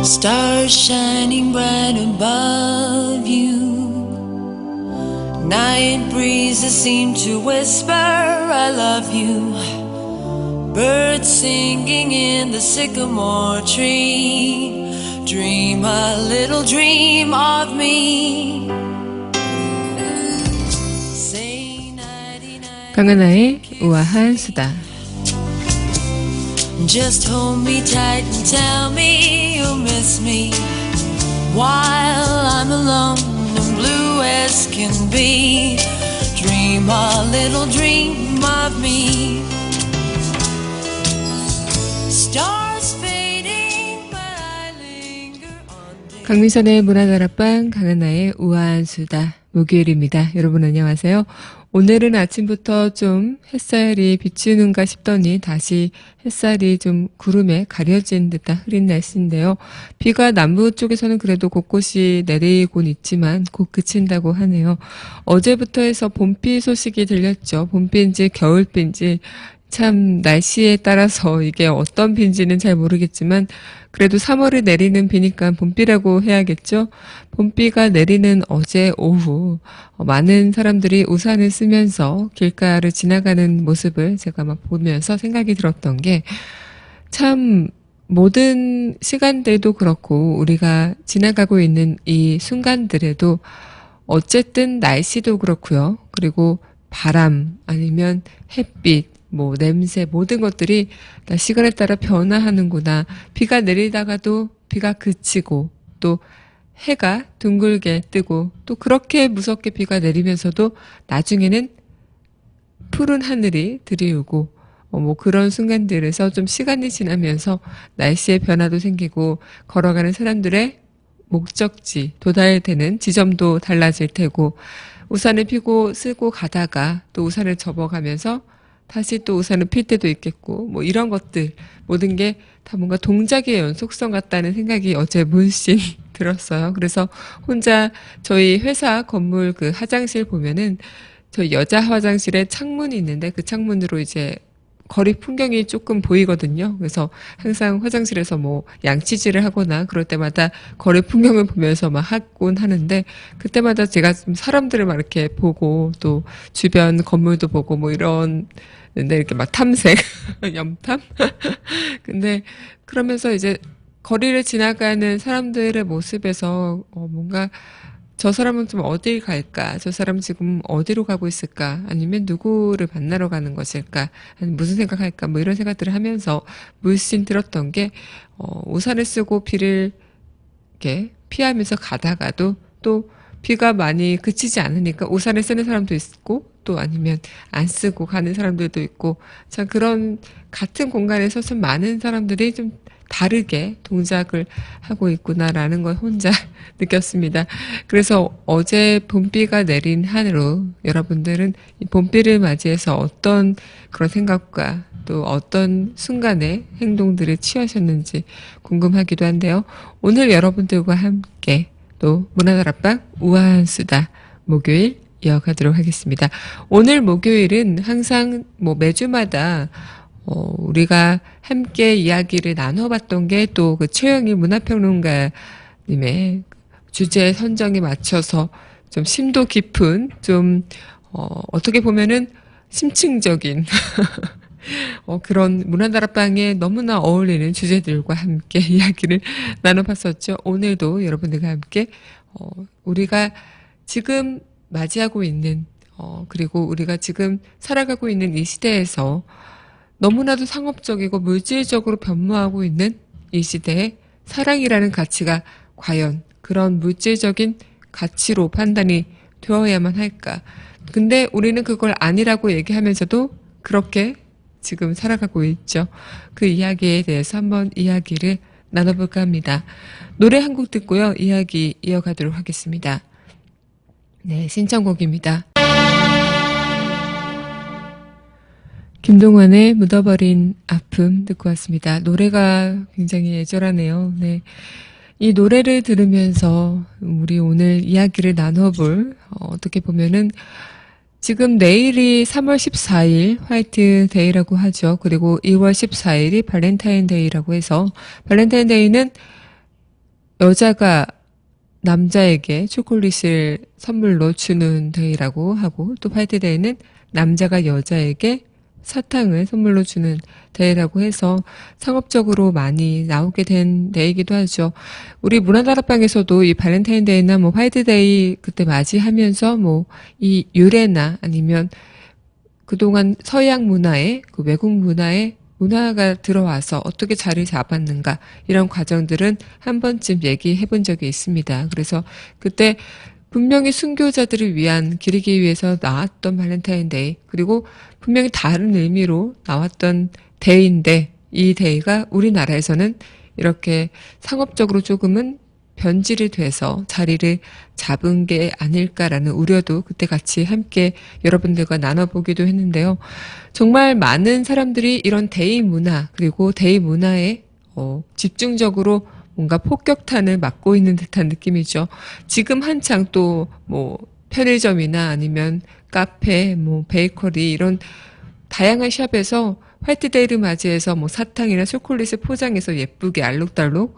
Stars shining bright above you. Night breezes seem to whisper, I love you. Birds singing in the sycamore tree. Dream a little dream of me. Say nighty night. 강하나의 우아한 수다. Just hold me tight and tell me you'll miss me while I'm alone and blue as can be. Dream a little dream of me. Stars fading, but I linger on. 강민선의 문화다락방 강하나의 우아한 수다. 목요일입니다. 여러분 안녕하세요. 오늘은 아침부터 좀 햇살이 비추는가 싶더니 다시 햇살이 좀 구름에 가려진 듯한 흐린 날씨인데요. 비가 남부 쪽에서는 그래도 곳곳이 내리곤 있지만 곧 그친다고 하네요. 어제부터 해서 봄비 소식이 들렸죠. 봄비인지 겨울비인지 참 날씨에 따라서 이게 어떤 비인지는 잘 모르겠지만 그래도 3월에 내리는 비니까 봄비라고 해야겠죠. 봄비가 내리는 어제 오후 많은 사람들이 우산을 쓰면서 길가를 지나가는 모습을 제가 막 보면서 생각이 들었던 게 참 모든 시간대도 그렇고 우리가 지나가고 있는 이 순간들에도 어쨌든 날씨도 그렇고요. 그리고 바람 아니면 햇빛 뭐 냄새 모든 것들이 다 시간에 따라 변화하는구나. 비가 내리다가도 비가 그치고 또 해가 둥글게 뜨고 또 그렇게 무섭게 비가 내리면서도 나중에는 푸른 하늘이 드리우고 뭐 그런 순간들에서 좀 시간이 지나면서 날씨의 변화도 생기고 걸어가는 사람들의 목적지 도달되는 지점도 달라질 테고 우산을 피고 쓰고 가다가 또 우산을 접어가면서 다시 또 우산을 필 때도 있겠고 뭐 이런 것들 모든 게 다 뭔가 동작의 연속성 같다는 생각이 어제 물씬 들었어요. 그래서 혼자 저희 회사 건물 그 화장실 보면은 저희 여자 화장실에 창문이 있는데 그 창문으로 이제 거리 풍경이 조금 보이거든요. 그래서 항상 화장실에서 뭐 양치질을 하거나 그럴 때마다 거리 풍경을 보면서 막 하곤 하는데 그때마다 제가 좀 사람들을 막 이렇게 보고 또 주변 건물도 보고 뭐 이런 근데 이렇게 막 탐색, 염탐? 근데 그러면서 이제 거리를 지나가는 사람들의 모습에서 뭔가 저 사람은 좀 어딜 갈까? 저 사람 지금 어디로 가고 있을까? 아니면 누구를 만나러 가는 것일까? 아니면 무슨 생각할까? 뭐 이런 생각들을 하면서 물씬 들었던 게 우산을 쓰고 비를 이렇게 피하면서 가다가도 또 비가 많이 그치지 않으니까 우산을 쓰는 사람도 있고 또 아니면 안 쓰고 가는 사람들도 있고 참 그런 같은 공간에서 참 많은 사람들이 좀 다르게 동작을 하고 있구나라는 걸 혼자 느꼈습니다. 그래서 어제 봄비가 내린 하루 여러분들은 이 봄비를 맞이해서 어떤 그런 생각과 또 어떤 순간에 행동들을 취하셨는지 궁금하기도 한데요. 오늘 여러분들과 함께 또 문화다락방 우아한 수다 목요일 이어가도록 하겠습니다. 오늘 목요일은 항상 뭐 매주마다 우리가 함께 이야기를 나눠봤던 게 또 그 최영희 문화평론가님의 주제 선정에 맞춰서 좀 심도 깊은 좀 어떻게 보면은 심층적인 그런 문화다락방에 너무나 어울리는 주제들과 함께 이야기를 나눠봤었죠. 오늘도 여러분들과 함께 우리가 지금 맞이하고 있는 그리고 우리가 지금 살아가고 있는 이 시대에서 너무나도 상업적이고 물질적으로 변모하고 있는 이 시대에 사랑이라는 가치가 과연 그런 물질적인 가치로 판단이 되어야만 할까? 근데 우리는 그걸 아니라고 얘기하면서도 그렇게 지금 살아가고 있죠. 그 이야기에 대해서 한번 이야기를 나눠볼까 합니다. 노래 한 곡 듣고요. 이야기 이어가도록 하겠습니다. 네, 신청곡입니다. 김동완의 묻어버린 아픔 듣고 왔습니다. 노래가 굉장히 애절하네요. 네. 이 노래를 들으면서 우리 오늘 이야기를 나눠볼 어떻게 보면은 지금 내일이 3월 14일 화이트데이라고 하죠. 그리고 2월 14일이 발렌타인데이라고 해서 발렌타인데이는 여자가 남자에게 초콜릿을 선물로 주는 데이라고 하고, 또 화이트데이는 남자가 여자에게 사탕을 선물로 주는 데이라고 해서 상업적으로 많이 나오게 된 데이이기도 하죠. 우리 문화다락방에서도 이 발렌타인데이나 뭐 화이트데이 그때 맞이하면서 뭐 이 유래나 아니면 그동안 서양 문화에, 그 외국 문화에 문화가 들어와서 어떻게 자리를 잡았는가, 이런 과정들은 한 번쯤 얘기해 본 적이 있습니다. 그래서 그때 분명히 순교자들을 위한 기리기 위해서 나왔던 발렌타인데이, 그리고 분명히 다른 의미로 나왔던 데이인데, 이 데이가 우리나라에서는 이렇게 상업적으로 조금은 변질이 돼서 자리를 잡은 게 아닐까라는 우려도 그때 같이 함께 여러분들과 나눠보기도 했는데요. 정말 많은 사람들이 이런 데이 문화, 그리고 데이 문화에 집중적으로 뭔가 폭격탄을 맞고 있는 듯한 느낌이죠. 지금 한창 또 뭐 편의점이나 아니면 카페, 뭐 베이커리, 이런 다양한 샵에서 화이트데이를 맞이해서 뭐 사탕이나 초콜릿을 포장해서 예쁘게 알록달록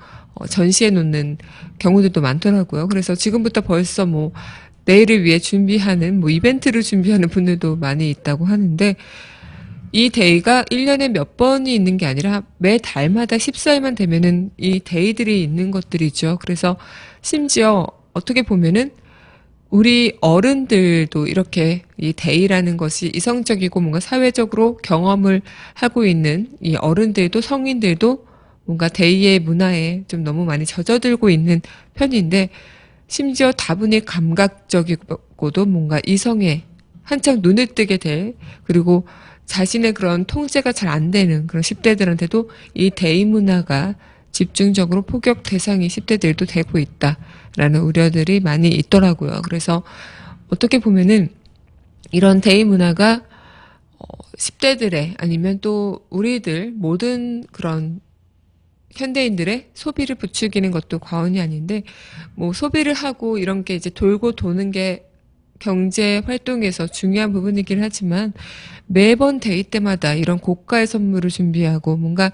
전시해 놓는 경우들도 많더라고요. 그래서 지금부터 벌써 뭐 내일을 위해 준비하는, 뭐 이벤트를 준비하는 분들도 많이 있다고 하는데, 이 데이가 1년에 몇 번이 있는 게 아니라 매 달마다 14일만 되면은 이 데이들이 있는 것들이죠. 그래서 심지어 어떻게 보면은 우리 어른들도 이렇게 이 데이라는 것이 이성적이고 뭔가 사회적으로 경험을 하고 있는 이 어른들도, 성인들도 뭔가 데이의 문화에 좀 너무 많이 젖어들고 있는 편인데, 심지어 다분히 감각적이고도 뭔가 이성에 한창 눈을 뜨게 될, 그리고 자신의 그런 통제가 잘 안 되는 그런 10대들한테도 이 데이 문화가 집중적으로 폭격 대상이 10대들도 되고 있다라는 우려들이 많이 있더라고요. 그래서 어떻게 보면은 이런 데이 문화가 10대들의, 아니면 또 우리들 모든 그런 현대인들의 소비를 부추기는 것도 과언이 아닌데, 뭐 소비를 하고 이런 게 이제 돌고 도는 게 경제 활동에서 중요한 부분이긴 하지만, 매번 데이 때마다 이런 고가의 선물을 준비하고 뭔가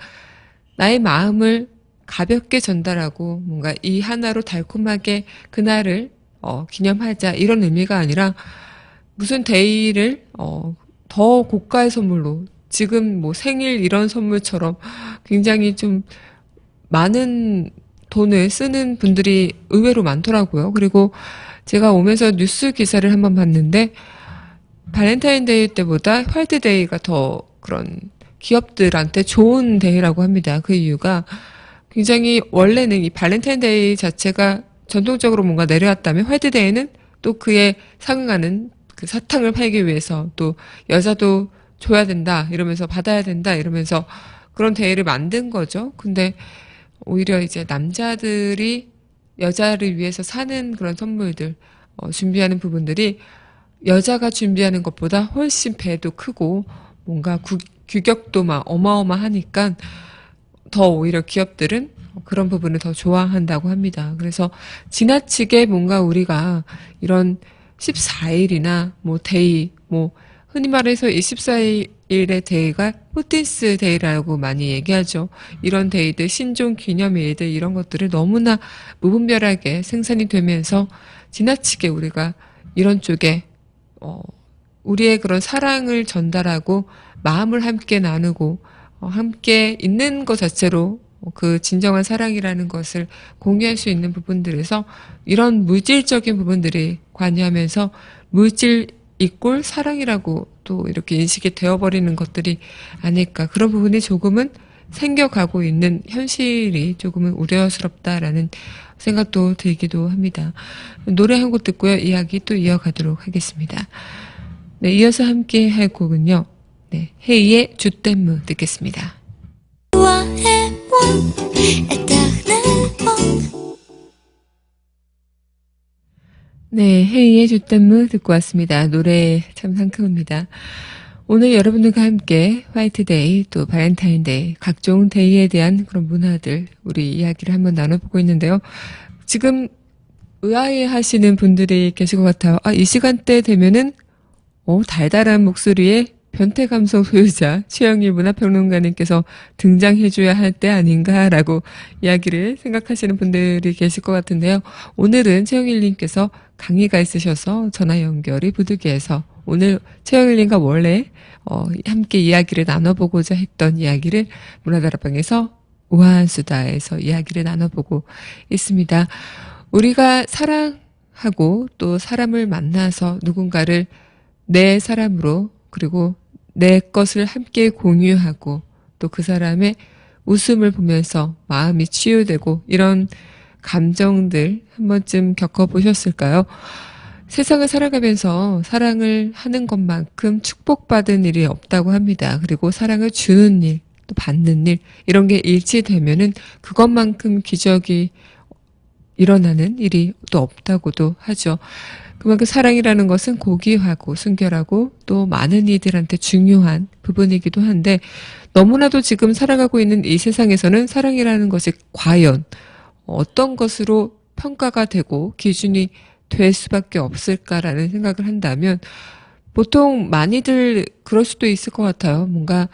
나의 마음을 가볍게 전달하고 뭔가 이 하나로 달콤하게 그날을 기념하자, 이런 의미가 아니라 무슨 데이를 더 고가의 선물로, 지금 뭐 생일 이런 선물처럼 굉장히 좀 많은 돈을 쓰는 분들이 의외로 많더라고요. 그리고 제가 오면서 뉴스 기사를 한번 봤는데, 발렌타인데이 때보다 화이트데이가 더 그런 기업들한테 좋은 데이라고 합니다. 그 이유가 굉장히, 원래는 이 발렌타인데이 자체가 전통적으로 뭔가 내려왔다면 화이트데이는 또 그에 상응하는 그 사탕을 팔기 위해서, 또 여자도 줘야 된다 이러면서, 받아야 된다 이러면서 그런 데이를 만든 거죠. 근데 오히려 이제 남자들이 여자를 위해서 사는 그런 선물들, 준비하는 부분들이 여자가 준비하는 것보다 훨씬 배도 크고 뭔가 규격도 막 어마어마하니까 더 오히려 기업들은 그런 부분을 더 좋아한다고 합니다. 그래서 지나치게 뭔가 우리가 이런 14일이나 뭐 데이, 뭐 흔히 말해서 이 14일의 데이가 포틴스 데이라고 많이 얘기하죠. 이런 데이들, 신종 기념일들, 이런 것들을 너무나 무분별하게 생산이 되면서 지나치게 우리가 이런 쪽에 우리의 그런 사랑을 전달하고 마음을 함께 나누고 함께 있는 것 자체로 그 진정한 사랑이라는 것을 공유할 수 있는 부분들에서 이런 물질적인 부분들이 관여하면서 물질 이꼴 사랑이라고 또 이렇게 인식이 되어버리는 것들이 아닐까, 그런 부분이 조금은 생겨가고 있는 현실이 조금은 우려스럽다라는 생각도 들기도 합니다. 노래 한 곡 듣고요, 이야기 또 이어가도록 하겠습니다. 네, 이어서 함께 할 곡은요, 네, 헤이의 주댐무 듣겠습니다. 네, 헤이의 주댐무 듣고 왔습니다. 노래 참 상큼합니다. 오늘 여러분들과 함께 화이트데이, 또 발렌타인데이, 각종 데이에 대한 그런 문화들, 우리 이야기를 한번 나눠보고 있는데요. 지금 의아해 하시는 분들이 계실 것 같아요. 이 시간대 되면은 달달한 목소리에 변태 감성 소유자 최영일 문화평론가님께서 등장해줘야 할 때 아닌가라고 이야기를 생각하시는 분들이 계실 것 같은데요. 오늘은 최영일님께서 강의가 있으셔서 전화 연결이 부득이해서 오늘 최영일님과 원래 함께 이야기를 나눠보고자 했던 이야기를 문화다락방에서 우아한 수다에서 이야기를 나눠보고 있습니다. 우리가 사랑하고 또 사람을 만나서 누군가를 내 사람으로 그리고 내 것을 함께 공유하고 또 그 사람의 웃음을 보면서 마음이 치유되고 이런 감정들 한 번쯤 겪어보셨을까요? 세상을 살아가면서 사랑을 하는 것만큼 축복받은 일이 없다고 합니다. 그리고 사랑을 주는 일, 또 받는 일, 이런 게 일치되면은 그것만큼 기적이 일어나는 일이 또 없다고도 하죠. 그만큼 사랑이라는 것은 고귀하고 순결하고 또 많은 이들한테 중요한 부분이기도 한데 너무나도 지금 살아가고 있는 이 세상에서는 사랑이라는 것이 과연 어떤 것으로 평가가 되고 기준이 될 수밖에 없을까라는 생각을 한다면 보통 많이들 그럴 수도 있을 것 같아요. 뭔가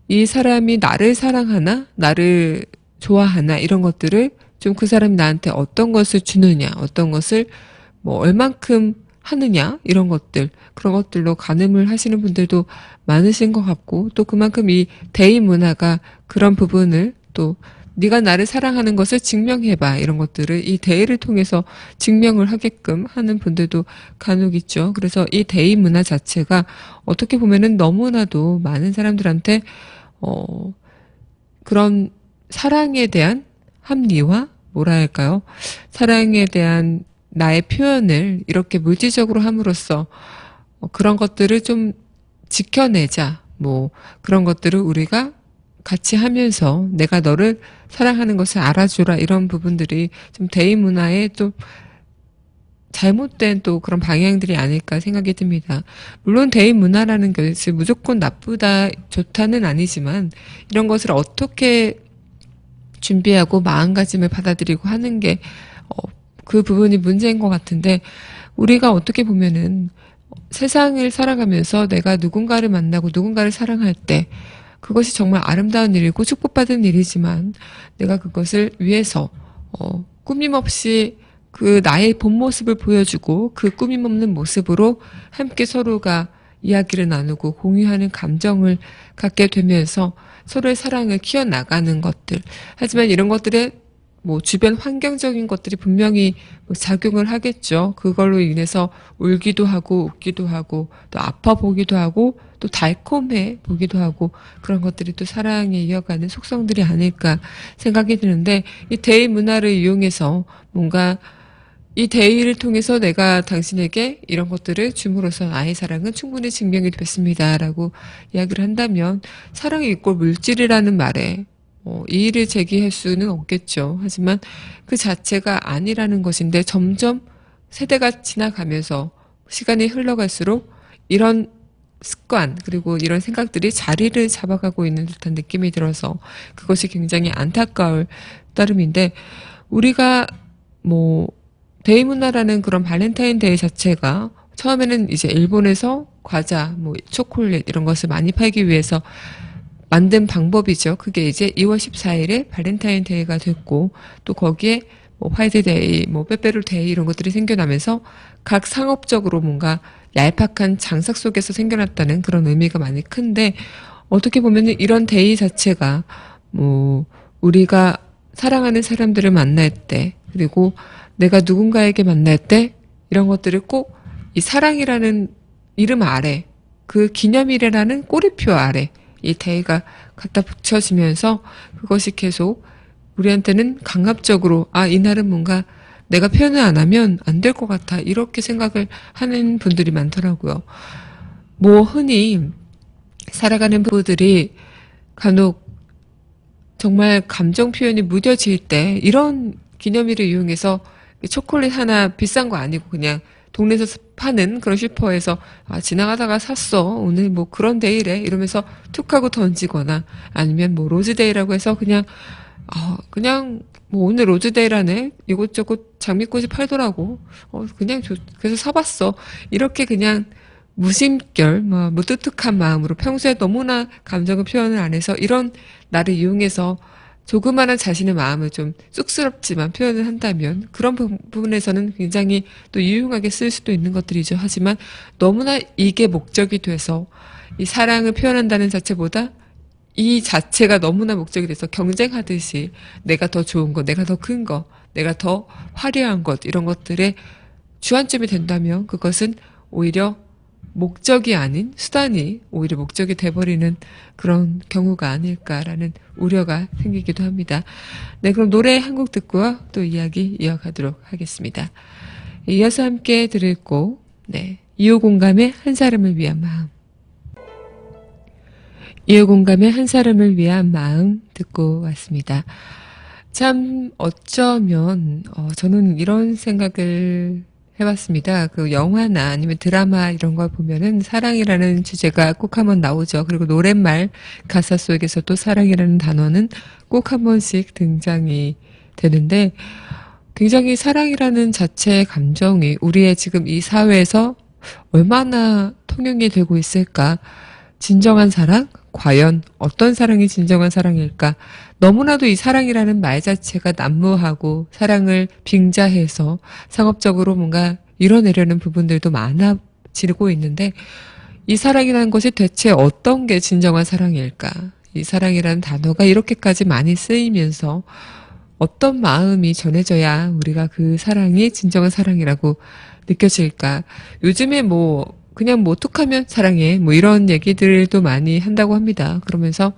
이 사람이 나를 사랑하나 나를 좋아하나 이런 것들을 좀 그 사람이 나한테 어떤 것을 주느냐 어떤 것을 뭐 얼만큼 하느냐 이런 것들 그런 것들로 가늠을 하시는 분들도 많으신 것 같고 또 그만큼 이 대의 문화가 그런 부분을 또 네가 나를 사랑하는 것을 증명해봐 이런 것들을 이 대의를 통해서 증명을 하게끔 하는 분들도 간혹 있죠. 그래서 이 대의 문화 자체가 어떻게 보면은 너무나도 많은 사람들한테 그런 사랑에 대한 합리화 뭐라 할까요? 사랑에 대한 나의 표현을 이렇게 물질적으로 함으로써 그런 것들을 좀 지켜내자. 뭐 그런 것들을 우리가 같이 하면서 내가 너를 사랑하는 것을 알아주라 이런 부분들이 좀 대의 문화에 좀 잘못된 또 그런 방향들이 아닐까 생각이 듭니다. 물론 대의 문화라는 것이 무조건 나쁘다 좋다는 아니지만 이런 것을 어떻게 준비하고 마음가짐을 받아들이고 하는 게 그 부분이 문제인 것 같은데 우리가 어떻게 보면은 세상을 살아가면서 내가 누군가를 만나고 누군가를 사랑할 때 그것이 정말 아름다운 일이고 축복받은 일이지만 내가 그것을 위해서 꾸밈없이 그 나의 본 모습을 보여주고 그 꾸밈 없는 모습으로 함께 서로가 이야기를 나누고 공유하는 감정을 갖게 되면서 서로의 사랑을 키워나가는 것들. 하지만 이런 것들에 뭐 주변 환경적인 것들이 분명히 뭐 작용을 하겠죠. 그걸로 인해서 울기도 하고 웃기도 하고 또 아파 보기도 하고 또 달콤해 보기도 하고 그런 것들이 또 사랑에 이어가는 속성들이 아닐까 생각이 드는데 이 대의 문화를 이용해서 뭔가 이 대의를 통해서 내가 당신에게 이런 것들을 줌으로써 나의 사랑은 충분히 증명이 됐습니다라고 이야기를 한다면 사랑이 이꼴 물질이라는 말에 이의를 제기할 수는 없겠죠. 하지만 그 자체가 아니라는 것인데 점점 세대가 지나가면서 시간이 흘러갈수록 이런 습관 그리고 이런 생각들이 자리를 잡아가고 있는 듯한 느낌이 들어서 그것이 굉장히 안타까울 따름인데 우리가 뭐 데이문화라는 그런 발렌타인데이 자체가 처음에는 이제 일본에서 과자, 뭐 초콜릿 이런 것을 많이 팔기 위해서 만든 방법이죠. 그게 이제 2월 14일에 발렌타인데이가 됐고 또 거기에 뭐 화이트데이, 뭐 빼빼로데이 이런 것들이 생겨나면서 각 상업적으로 뭔가 얄팍한 장sak 속에서 생겨났다는 그런 의미가 많이 큰데 어떻게 보면 이런 데이 자체가 뭐 우리가 사랑하는 사람들을 만날 때 그리고 내가 누군가에게 만날 때 이런 것들을 꼭 이 사랑이라는 이름 아래 그 기념일이라는 꼬리표 아래 이 데이가 갖다 붙여지면서 그것이 계속 우리한테는 강압적으로 이날은 뭔가 내가 표현을 안 하면 안 될 것 같아 이렇게 생각을 하는 분들이 많더라고요. 뭐 흔히 살아가는 부부들이 간혹 정말 감정 표현이 무뎌질 때 이런 기념일을 이용해서 초콜릿 하나 비싼 거 아니고 그냥 동네에서 파는 그런 슈퍼에서 지나가다가 샀어 오늘 뭐 그런 데이래 이러면서 툭 하고 던지거나 아니면 뭐 로즈데이라고 해서 그냥 뭐 오늘 로즈데이라네 이곳저곳 장미꽃이 팔더라고 그래서 사봤어 이렇게 그냥 무심결, 무뚝뚝한 마음으로 평소에 너무나 감정을 표현을 안 해서 이런 나를 이용해서 조그마한 자신의 마음을 좀 쑥스럽지만 표현을 한다면 그런 부분에서는 굉장히 또 유용하게 쓸 수도 있는 것들이죠. 하지만 너무나 이게 목적이 돼서 이 사랑을 표현한다는 자체보다 이 자체가 너무나 목적이 돼서 경쟁하듯이 내가 더 좋은 것, 내가 더 큰 것, 내가 더 화려한 것 이런 것들에 주안점이 된다면 그것은 오히려 목적이 아닌 수단이 오히려 목적이 돼버리는 그런 경우가 아닐까라는 우려가 생기기도 합니다. 네, 그럼 노래 한 곡 듣고요. 또 이야기 이어가도록 하겠습니다. 이어서 함께 들을 곡, 네, 이호공감의 한 사람을 위한 마음. 이호공감의 한 사람을 위한 마음 듣고 왔습니다. 참 어쩌면 저는 이런 생각을 해봤습니다. 그 영화나 아니면 드라마 이런 걸 보면은 사랑이라는 주제가 꼭 한번 나오죠. 그리고 노랫말 가사 속에서도 사랑이라는 단어는 꼭 한 번씩 등장이 되는데 굉장히 사랑이라는 자체의 감정이 우리의 지금 이 사회에서 얼마나 통용이 되고 있을까? 진정한 사랑? 과연 어떤 사랑이 진정한 사랑일까? 너무나도 이 사랑이라는 말 자체가 난무하고 사랑을 빙자해서 상업적으로 뭔가 이뤄내려는 부분들도 많아지고 있는데 이 사랑이라는 것이 대체 어떤 게 진정한 사랑일까? 이 사랑이라는 단어가 이렇게까지 많이 쓰이면서 어떤 마음이 전해져야 우리가 그 사랑이 진정한 사랑이라고 느껴질까? 요즘에 그냥 툭하면 사랑해. 이런 얘기들도 많이 한다고 합니다. 그러면서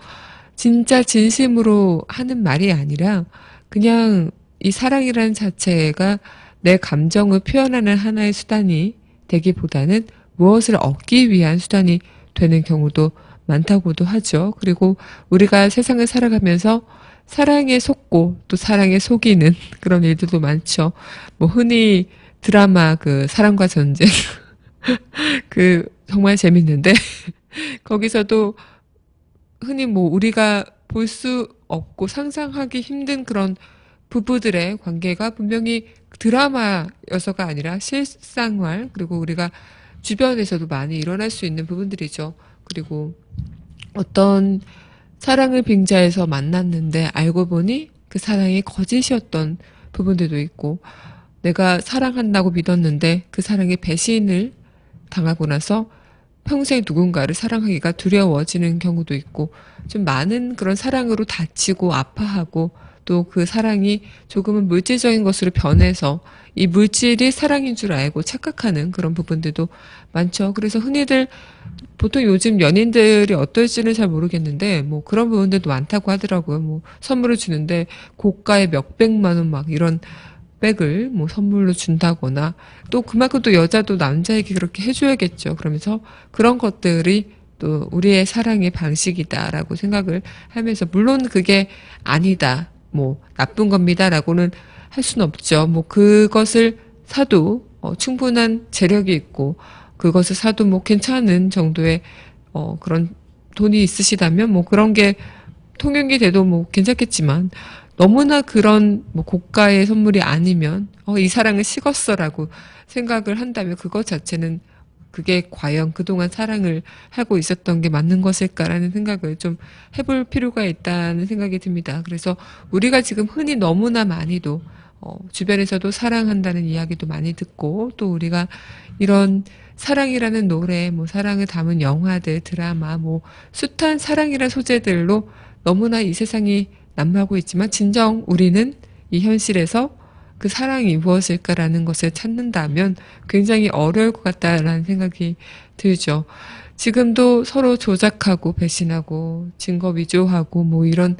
진짜 진심으로 하는 말이 아니라 그냥 이 사랑이라는 자체가 내 감정을 표현하는 하나의 수단이 되기보다는 무엇을 얻기 위한 수단이 되는 경우도 많다고도 하죠. 그리고 우리가 세상을 살아가면서 사랑에 속고 또 사랑에 속이는 그런 일들도 많죠. 흔히 드라마 사랑과 전쟁 정말 재밌는데, 거기서도 흔히 우리가 볼 수 없고 상상하기 힘든 그런 부부들의 관계가 분명히 드라마여서가 아니라 실생활, 그리고 우리가 주변에서도 많이 일어날 수 있는 부분들이죠. 그리고 어떤 사랑을 빙자해서 만났는데 알고 보니 그 사랑이 거짓이었던 부분들도 있고, 내가 사랑한다고 믿었는데 그 사랑에 배신을 당하고 나서 평생 누군가를 사랑하기가 두려워지는 경우도 있고 좀 많은 그런 사랑으로 다치고 아파하고 또 그 사랑이 조금은 물질적인 것으로 변해서 이 물질이 사랑인 줄 알고 착각하는 그런 부분들도 많죠. 그래서 흔히들 보통 요즘 연인들이 어떨지는 잘 모르겠는데 그런 부분들도 많다고 하더라고요. 선물을 주는데 고가의 몇백만 원 이런 백을 선물로 준다거나 또 그만큼 또 여자도 남자에게 그렇게 해줘야겠죠. 그러면서 그런 것들이 또 우리의 사랑의 방식이다라고 생각을 하면서 물론 그게 아니다, 나쁜 겁니다라고는 할 수는 없죠. 그것을 사도 충분한 재력이 있고 그것을 사도 괜찮은 정도의 그런 돈이 있으시다면 그런 게 통용이 돼도 괜찮겠지만 너무나 그런 고가의 선물이 아니면 이 사랑은 식었어라고 생각을 한다면 그것 자체는 그게 과연 그동안 사랑을 하고 있었던 게 맞는 것일까라는 생각을 좀 해볼 필요가 있다는 생각이 듭니다. 그래서 우리가 지금 흔히 너무나 많이도 주변에서도 사랑한다는 이야기도 많이 듣고 또 우리가 이런 사랑이라는 노래, 사랑을 담은 영화들, 드라마, 숱한 사랑이라는 소재들로 너무나 이 세상이 난무하고 있지만 진정 우리는 이 현실에서 그 사랑이 무엇일까라는 것을 찾는다면 굉장히 어려울 것 같다라는 생각이 들죠. 지금도 서로 조작하고 배신하고 증거 위조하고 이런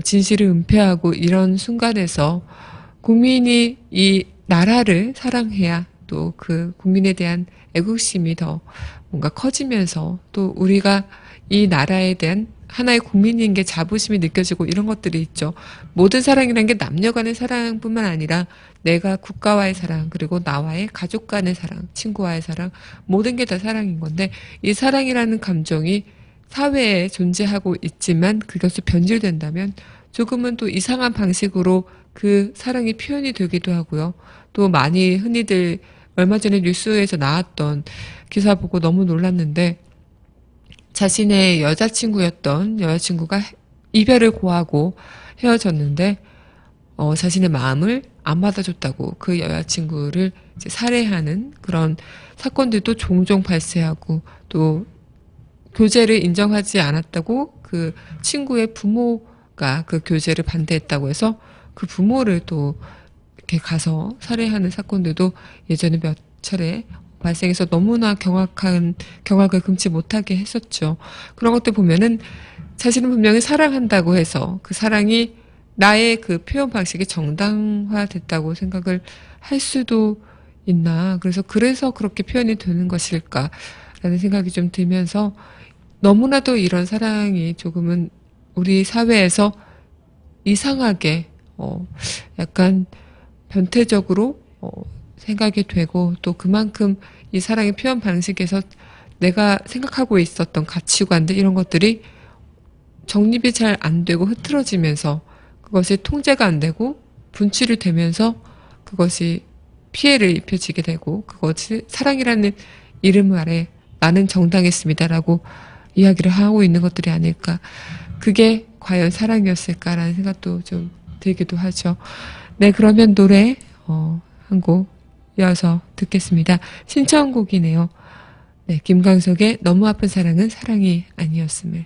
진실을 은폐하고 이런 순간에서 국민이 이 나라를 사랑해야 또 그 국민에 대한 애국심이 더 뭔가 커지면서 또 우리가 이 나라에 대한 하나의 국민인 게 자부심이 느껴지고 이런 것들이 있죠. 모든 사랑이라는 게 남녀 간의 사랑뿐만 아니라 내가 국가와의 사랑, 그리고 나와의 가족 간의 사랑, 친구와의 사랑, 모든 게 다 사랑인 건데 이 사랑이라는 감정이 사회에 존재하고 있지만 그것이 변질된다면 조금은 또 이상한 방식으로 그 사랑이 표현이 되기도 하고요. 또 많이 흔히들 얼마 전에 뉴스에서 나왔던 기사 보고 너무 놀랐는데 자신의 여자친구가 이별을 고하고 헤어졌는데 자신의 마음을 안 받아줬다고 그 여자친구를 이제 살해하는 그런 사건들도 종종 발생하고 또 교제를 인정하지 않았다고 그 친구의 부모가 그 교제를 반대했다고 해서 그 부모를 또 이렇게 가서 살해하는 사건들도 예전에 몇 차례 발생해서 너무나 경악을 금치 못하게 했었죠. 그런 것들 보면은 자신은 분명히 사랑한다고 해서 그 사랑이 나의 그 표현 방식이 정당화됐다고 생각을 할 수도 있나. 그래서 그렇게 표현이 되는 것일까라는 생각이 좀 들면서 너무나도 이런 사랑이 조금은 우리 사회에서 이상하게, 약간 변태적으로, 생각이 되고 또 그만큼 이 사랑의 표현 방식에서 내가 생각하고 있었던 가치관들 이런 것들이 정립이 잘 안 되고 흐트러지면서 그것이 통제가 안 되고 분출이 되면서 그것이 피해를 입혀지게 되고 그것이 사랑이라는 이름 아래 나는 정당했습니다라고 이야기를 하고 있는 것들이 아닐까. 그게 과연 사랑이었을까라는 생각도 좀 들기도 하죠. 네, 그러면 노래 한 곡 이어서 듣겠습니다. 신청곡이네요. 네, 김광석의 너무 아픈 사랑은 사랑이 아니었음을.